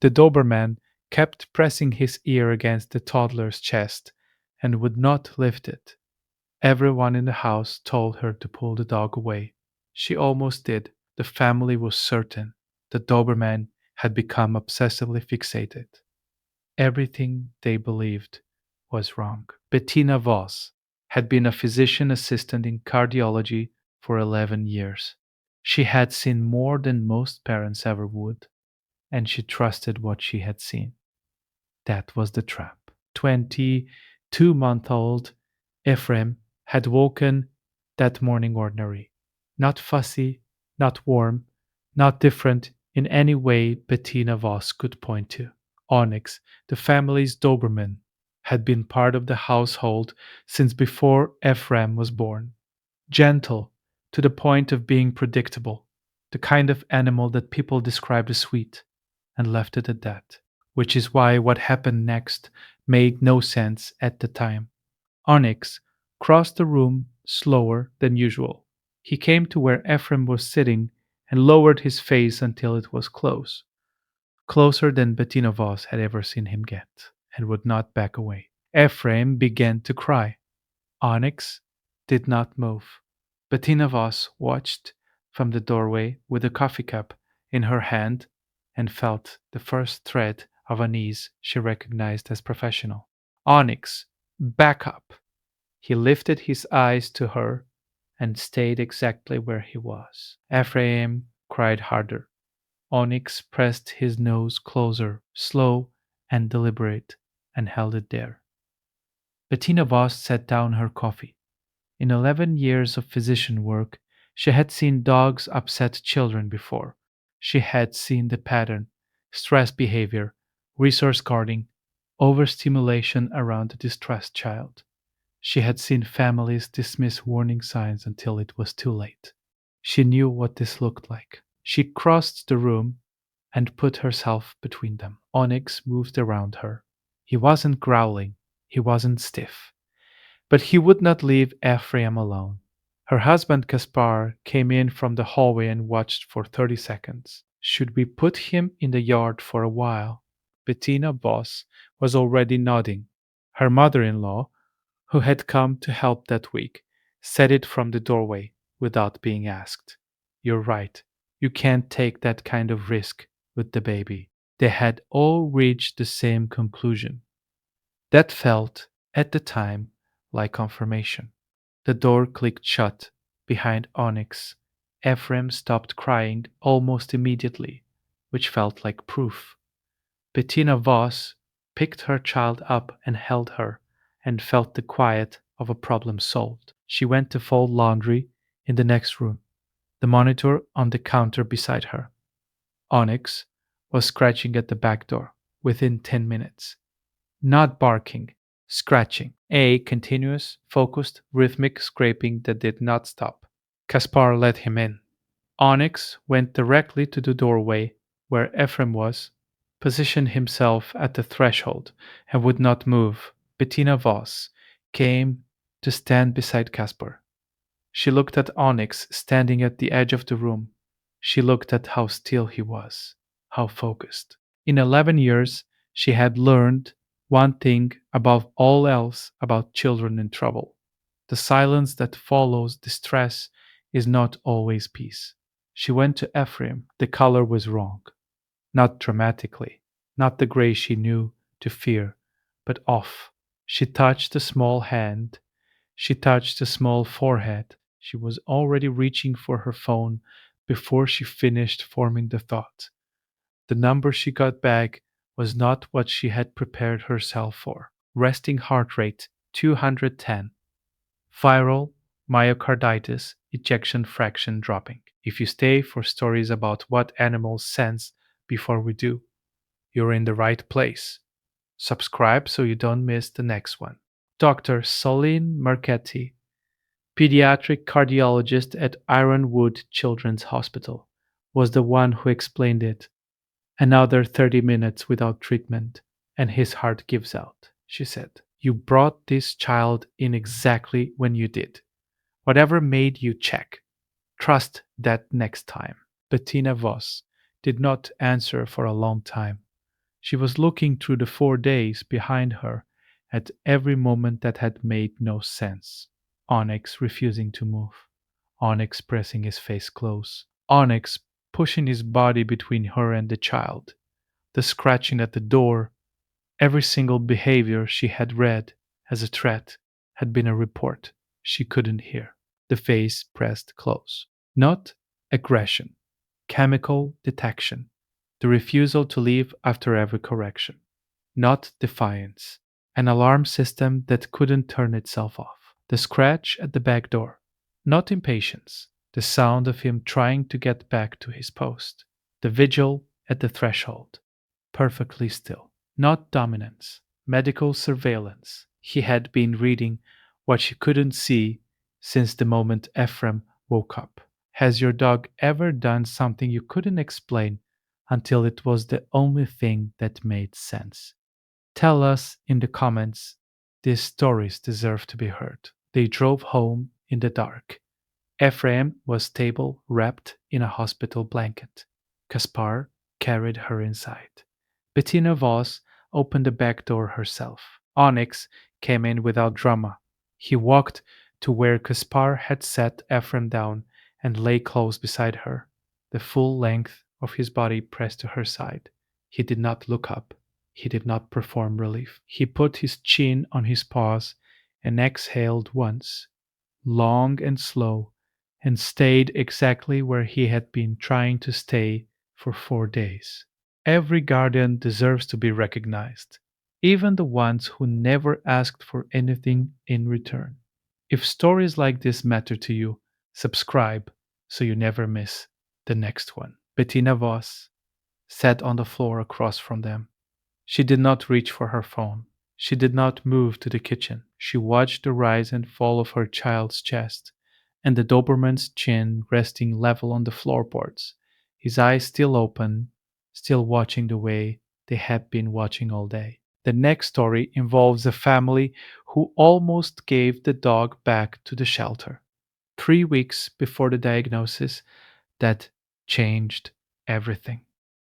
The Doberman kept pressing his ear against the toddler's chest and would not lift it. Everyone in the house told her to pull the dog away. She almost did. The family was certain the Doberman had become obsessively fixated. Everything they believed was wrong. Bettina Voss had been a physician assistant in cardiology for 11 years. She had seen more than most parents ever would, and she trusted what she had seen. That was the trap. 22-month-old Ephraim had woken that morning ordinary, not fussy, not warm, not different in any way Bettina Voss could point to. Onyx, the family's Doberman, had been part of the household since before Ephraim was born. Gentle, to the point of being predictable, the kind of animal that people described as sweet, and left it at that, which is why what happened next made no sense at the time. Onyx crossed the room slower than usual. He came to where Ephraim was sitting and lowered his face until it was close, closer than Bettina Voss had ever seen him get, and would not back away. Ephraim began to cry. Onyx did not move. Bettina Voss watched from the doorway with a coffee cup in her hand and felt the first thread of unease she recognized as professional. Onyx, back up! He lifted his eyes to her and stayed exactly where he was. Ephraim cried harder. Onyx pressed his nose closer, slow and deliberate, and held it there. Bettina Voss set down her coffee. In 11 years of physician work, she had seen dogs upset children before. She had seen the pattern: stress behavior, resource guarding, overstimulation around a distressed child. She had seen families dismiss warning signs until it was too late. She knew what this looked like. She crossed the room and put herself between them. Onyx moved around her. He wasn't growling, he wasn't stiff. But he would not leave Ephraim alone. Her husband Caspar came in from the hallway and watched for 30 seconds. Should we put him in the yard for a while? Bettina Voss was already nodding. Her mother-in-law, who had come to help that week, said it from the doorway without being asked. You're right. You can't take that kind of risk with the baby. They had all reached the same conclusion. That felt, at the time, like confirmation. The door clicked shut behind Onyx. Ephraim stopped crying almost immediately, which felt like proof. Bettina Voss picked her child up and held her, and felt the quiet of a problem solved. She went to fold laundry in the next room, the monitor on the counter beside her. Onyx was scratching at the back door within 10 minutes. Not barking, scratching. A continuous, focused, rhythmic scraping that did not stop. Caspar let him in. Onyx went directly to the doorway where Ephraim was, positioned himself at the threshold, and would not move. Bettina Voss came to stand beside Caspar. She looked at Onyx standing at the edge of the room. She looked at how still he was, how focused. In 11 years, she had learned one thing above all else about children in trouble. The silence that follows distress is not always peace. She went to Ephraim. The color was wrong. Not dramatically, not the gray she knew to fear, but off. She touched the small hand. She touched the small forehead. She was already reaching for her phone before she finished forming the thought. The number she got back was not what she had prepared herself for. Resting heart rate 210. Viral myocarditis, ejection fraction dropping. If you stay for stories about what animals sense before we do, you're in the right place. Subscribe so you don't miss the next one. Dr. Solene Marchetti, pediatric cardiologist at Ironwood Children's Hospital, was the one who explained it. Another 30 minutes without treatment, and his heart gives out, she said. You brought this child in exactly when you did. Whatever made you check. Trust that next time. Bettina Voss did not answer for a long time. She was looking through the 4 days behind her at every moment that had made no sense. Onyx refusing to move. Onyx pressing his face close. Onyx pushing his body between her and the child. The scratching at the door. Every single behavior she had read as a threat had been a report she couldn't hear. The face pressed close. Not aggression, chemical detection, the refusal to leave after every correction. Not defiance, an alarm system that couldn't turn itself off. The scratch at the back door. Not impatience, the sound of him trying to get back to his post. The vigil at the threshold, perfectly still. Not dominance, medical surveillance. He had been reading what she couldn't see since the moment Ephraim woke up. Has your dog ever done something you couldn't explain until it was the only thing that made sense? Tell us in the comments. These stories deserve to be heard. They drove home in the dark. Ephraim was stable, wrapped in a hospital blanket. Caspar carried her inside. Bettina Voss opened the back door herself. Onyx came in without drama. He walked to where Caspar had set Ephraim down and lay close beside her, the full length of his body pressed to her side. He did not look up. He did not perform relief. He put his chin on his paws and exhaled once, long and slow, and stayed exactly where he had been trying to stay for 4 days. Every guardian deserves to be recognized, even the ones who never asked for anything in return. If stories like this matter to you, subscribe so you never miss the next one. Bettina Voss sat on the floor across from them. She did not reach for her phone. She did not move to the kitchen. She watched the rise and fall of her child's chest, and the Doberman's chin resting level on the floorboards, his eyes still open, still watching the way they had been watching all day. The next story involves a family who almost gave the dog back to the shelter. 3 weeks before the diagnosis, that changed everything.